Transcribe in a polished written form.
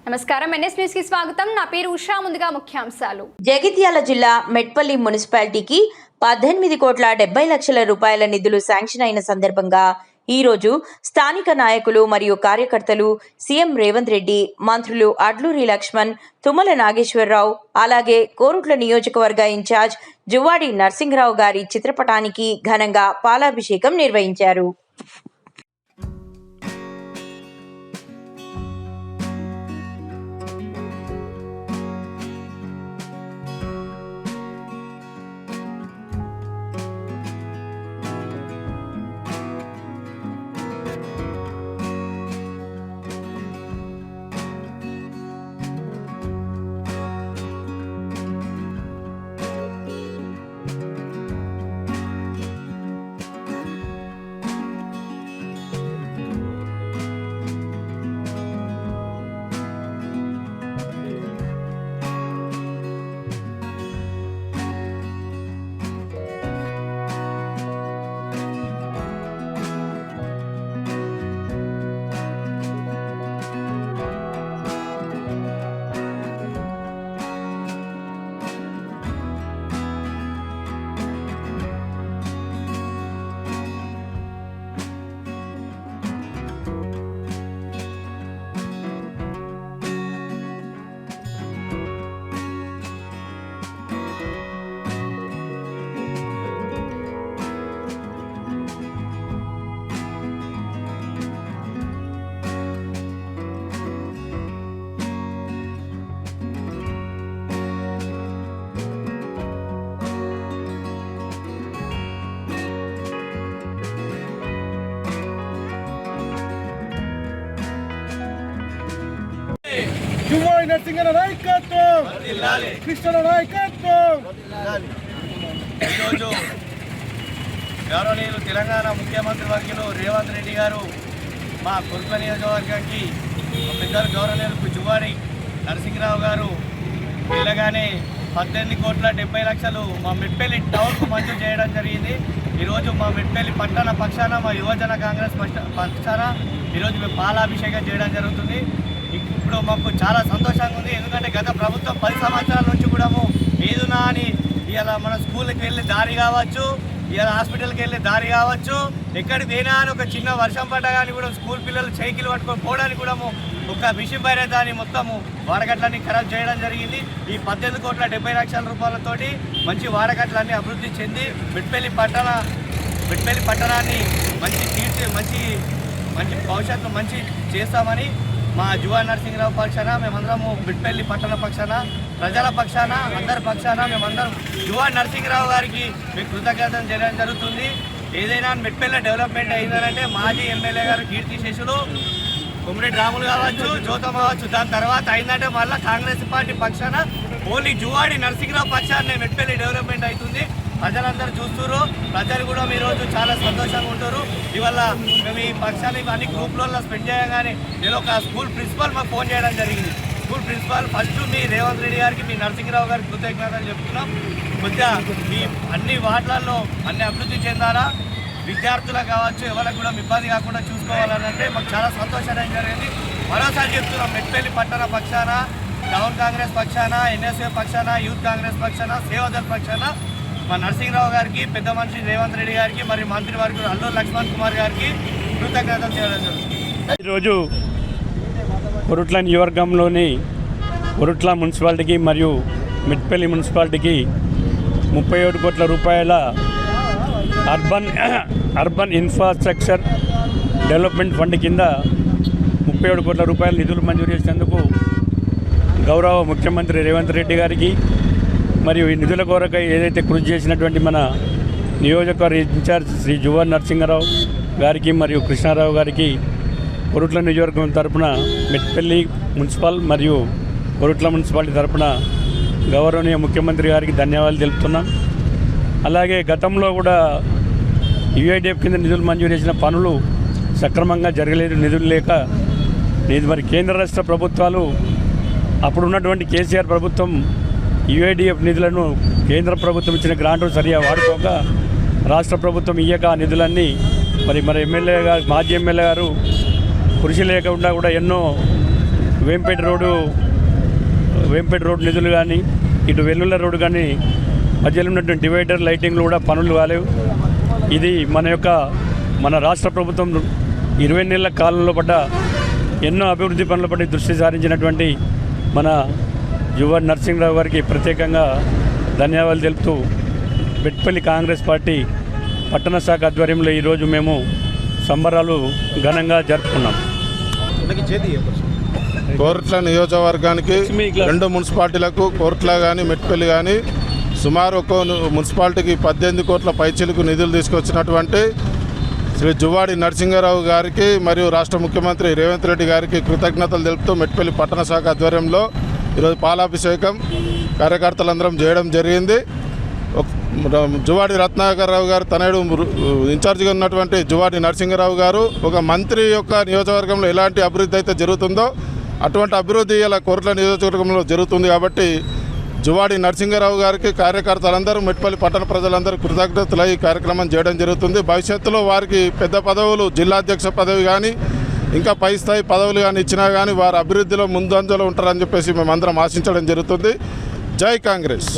నమస్కారం NS news కి స్వాగతం. నా పేరు ఉషా. ముందుగా ముఖ్యాంశాలు. జగిత్యాల జిల్లా మెట్పల్లి మున్సిపాలిటీకి 18,70,00,000 రూపాయల నిధులు శాంక్షన్ అయిన సందర్భంగా ఈ రోజు స్థానిక నాయకులు మరియు కార్యకర్తలు సీఎం రేవంత్ రెడ్డి, మంత్రులు అడ్లూరి లక్ష్మణ్, తుమ్మల నాగేశ్వరరావు, అలాగే కోరుట్ల నియోజకవర్గ ఇన్ఛార్జ్ జువ్వాడి నరసింహరావు గారి చిత్రపటానికి ఘనంగా పాలాభిషేకం నిర్వహించారు. జువ్వాడి నరసింహ నాయకత్వం, కృష్ణ నాయకత్వం. ఈరోజు గౌరవనీయులు తెలంగాణ ముఖ్యమంత్రి వర్యులు రేవంత్ రెడ్డి గారు మా కొరుట్ల నియోజకవర్గానికి పెద్దలు గౌరవనీయులు జువ్వాడి నరసింహరావు గారు వెళ్ళగానే 18,70,00,000 మా మెట్పల్లి టౌన్కు మంజూరు చేయడం జరిగింది. ఈరోజు మా మెట్పల్లి పట్టణ పక్షాన, మా యువజన కాంగ్రెస్ పక్షాన ఈరోజు మేము పాలాభిషేకం చేయడం జరుగుతుంది. ఇప్పుడు మాకు చాలా సంతోషంగా ఉంది. ఎందుకంటే గత ప్రభుత్వం 10 సంవత్సరాల నుంచి కూడా ఏదునా అని ఇవాళ మన స్కూల్కి వెళ్ళే దారి కావచ్చు, ఇవాళ హాస్పిటల్కి వెళ్ళే దారి కావచ్చు, ఎక్కడికి పోయినా అని ఒక చిన్న వర్షం పడ్డా కానీ కూడా స్కూల్ పిల్లలు సైకిల్ పట్టుకొని పోవడానికి కూడా ఒక మిషన్ పైన దాన్ని మొత్తము వాడకట్లన్నీ ఖరాబ్ చేయడం జరిగింది. ఈ 18,70,00,000 రూపాయలతోటి మంచి వాడకట్లన్నీ అభివృద్ధి చెంది మెట్పల్లి పట్టణాన్ని మంచి భవిష్యత్తు మంచి చేస్తామని మా జువ్వాడి నరసింహరావు పక్షాన మేమందరము మెట్పల్లి పట్టణ పక్షాన, ప్రజల పక్షాన, అందరి పక్షాన మేమందరం జువ్వాడి నరసింహరావు గారికి మీకు కృతజ్ఞతలు చేయడం జరుగుతుంది. ఏదైనా మెట్పల్లి డెవలప్మెంట్ అయిందనంటే మాజీ ఎమ్మెల్యే గారు కీర్తిశేషులు కొమ్మిరెడ్డి రాములు కావచ్చు, జ్యోతమ్మ కావచ్చు, దాని తర్వాత అయిందంటే మళ్ళీ కాంగ్రెస్ పార్టీ పక్షాన ఓన్లీ జువ్వాడి నరసింహరావు పక్షాన్ని మెట్పల్లి డెవలప్మెంట్ అవుతుంది. ప్రజలందరూ చూస్తున్నారు. ప్రజలు కూడా ఈరోజు చాలా సంతోషంగా ఉంటారు. ఇవాళ మేము ఈ పక్షాన్ని అన్ని గ్రూప్లలో స్పెండ్ చేయగానే నేను ఒక స్కూల్ ప్రిన్సిపాల్ మాకు ఫోన్ చేయడం జరిగింది. స్కూల్ ప్రిన్సిపాల్ ఫస్ట్ మీ రేవంత్ రెడ్డి గారికి, మీ నరసింహరావు గారికి కృతజ్ఞతలు చెప్తున్నాం. కొద్దిగా ఈ అన్ని వార్డులలో అన్ని అభివృద్ధి చెందాలా, విద్యార్థులకు కావచ్చు ఎవరికి కూడా ఇబ్బంది కాకుండా చూసుకోవాలంటే మాకు చాలా సంతోషం జరిగింది. మరోసారి చెప్తున్నాం, మెట్పల్లి పట్టణ పక్షాన, టౌన్ కాంగ్రెస్ పక్షాన, ఎన్ఎస్ఏ పక్షాన, యూత్ కాంగ్రెస్ పక్షాన, సేవాదళ్ పక్షాన మా నరసింహరావు గారికి, పెద్ద మనిషి రేవంత్ రెడ్డి గారికి, మరి మంత్రివర్గ అల్లూరి లక్ష్మణ్ కుమార్ గారికి కృతజ్ఞతలు చేయడం జరుగుతుంది. ఈరోజు కొరుట్ల నియోజకవర్గంలోని కొరుట్ల మున్సిపాలిటీకి మరియు మెట్పల్లి మున్సిపాలిటీకి 37 కోట్ల రూపాయల అర్బన్ ఇన్ఫ్రాస్ట్రక్చర్ డెవలప్మెంట్ ఫండ్ కింద 37 కోట్ల రూపాయల నిధులు మంజూరు చేసేందుకు గౌరవ ముఖ్యమంత్రి రేవంత్ రెడ్డి గారికి మరియు ఈ నిధుల కొరకై ఏదైతే కృషి చేసినటువంటి మన నియోజకవర్గ ఇన్ఛార్జ్ శ్రీ జువ్వాడి నరసింహరావు గారికి మరియు కృష్ణారావు గారికి కొరుట్ల నియోజకవర్గం తరపున, మెట్పల్లి మున్సిపల్ మరియు కొరుట్ల మున్సిపాలిటీ తరపున గౌరవనీయ ముఖ్యమంత్రి గారికి ధన్యవాదాలు తెలుపుతున్నాం. అలాగే గతంలో కూడా యుఐడిఎఫ్ కింద నిధులు మంజూరు చేసిన పనులు సక్రమంగా జరగలేదు, నిధులు లేక. మరి కేంద్ర రాష్ట్ర ప్రభుత్వాలు అప్పుడున్నటువంటి కేసీఆర్ ప్రభుత్వం యుఐడిఎఫ్ నిధులను కేంద్ర ప్రభుత్వం ఇచ్చిన గ్రాంట్లు సరిగా వాడుకోక రాష్ట్ర ప్రభుత్వం ఇయ్యక ఆ నిధులన్నీ మరి ఎమ్మెల్యే గారు, మాజీ ఎమ్మెల్యే గారు కృషి లేకుండా కూడా ఎన్నో వేంపేట రోడ్డు నిధులు కానీ ఇటు వెల్లుల్ల రోడ్డు కానీ మధ్యలో ఉన్నటువంటి డివైడర్ లైటింగ్లు కూడా పనులు కాలేవు. ఇది మన రాష్ట్ర ప్రభుత్వం 20 నెలల కాలంలో పడ్డ ఎన్నో అభివృద్ధి పనుల పట్టి దృష్టి సారించినటువంటి మన యువ నరసింహరావు గారికి ప్రత్యేకంగా ధన్యవాదాలు తెలుపుతూ బెట్పల్లి కాంగ్రెస్ పార్టీ పట్టణ శాఖ ఆధ్వర్యంలో ఈరోజు మేము సంబరాలు ఘనంగా జరుపుకున్నాం. కోరుట్ల నియోజకవర్గానికి 2 మున్సిపాలిటీలకు కోరుట్ల కానీ మెట్పల్లి కానీ సుమారు ఒక్కో మున్సిపాలిటీకి 18 కోట్ల పైచిలకు నిధులు తీసుకొచ్చినటువంటి శ్రీ జువ్వాడి నరసింహారావు గారికి మరియు రాష్ట్ర ముఖ్యమంత్రి రేవంత్ రెడ్డి గారికి కృతజ్ఞతలు తెలుపుతూ మెట్పల్లి పట్టణ శాఖ ఆధ్వర్యంలో ఈరోజు పాలాభిషేకం కార్యకర్తలందరం చేయడం జరిగింది. జువ్వాడి రత్నాకర్రావు గారు తనయుడు ఇన్ఛార్జిగా ఉన్నటువంటి జువ్వాడి నరసింహారావు గారు ఒక మంత్రి యొక్క నియోజకవర్గంలో ఎలాంటి అభివృద్ధి అయితే జరుగుతుందో అటువంటి అభివృద్ధి ఇలా కోరుట్ల నియోజకవర్గంలో జరుగుతుంది. కాబట్టి జువ్వాడి నరసింహారావు గారికి కార్యకర్తలందరూ మెట్పల్లి పట్టణ ప్రజలందరూ కృతజ్ఞతలు ఈ కార్యక్రమం చేయడం జరుగుతుంది. భవిష్యత్తులో వారికి పెద్ద పదవులు జిల్లాధ్యక్ష పదవి కానీ ఇంకా పై స్థాయి పదవులు కానీ ఇచ్చినా కానీ వారు అభివృద్ధిలో ముందంజలో ఉంటారని చెప్పేసి మేమందరం ఆశించడం జరుగుతుంది. జై కాంగ్రెస్.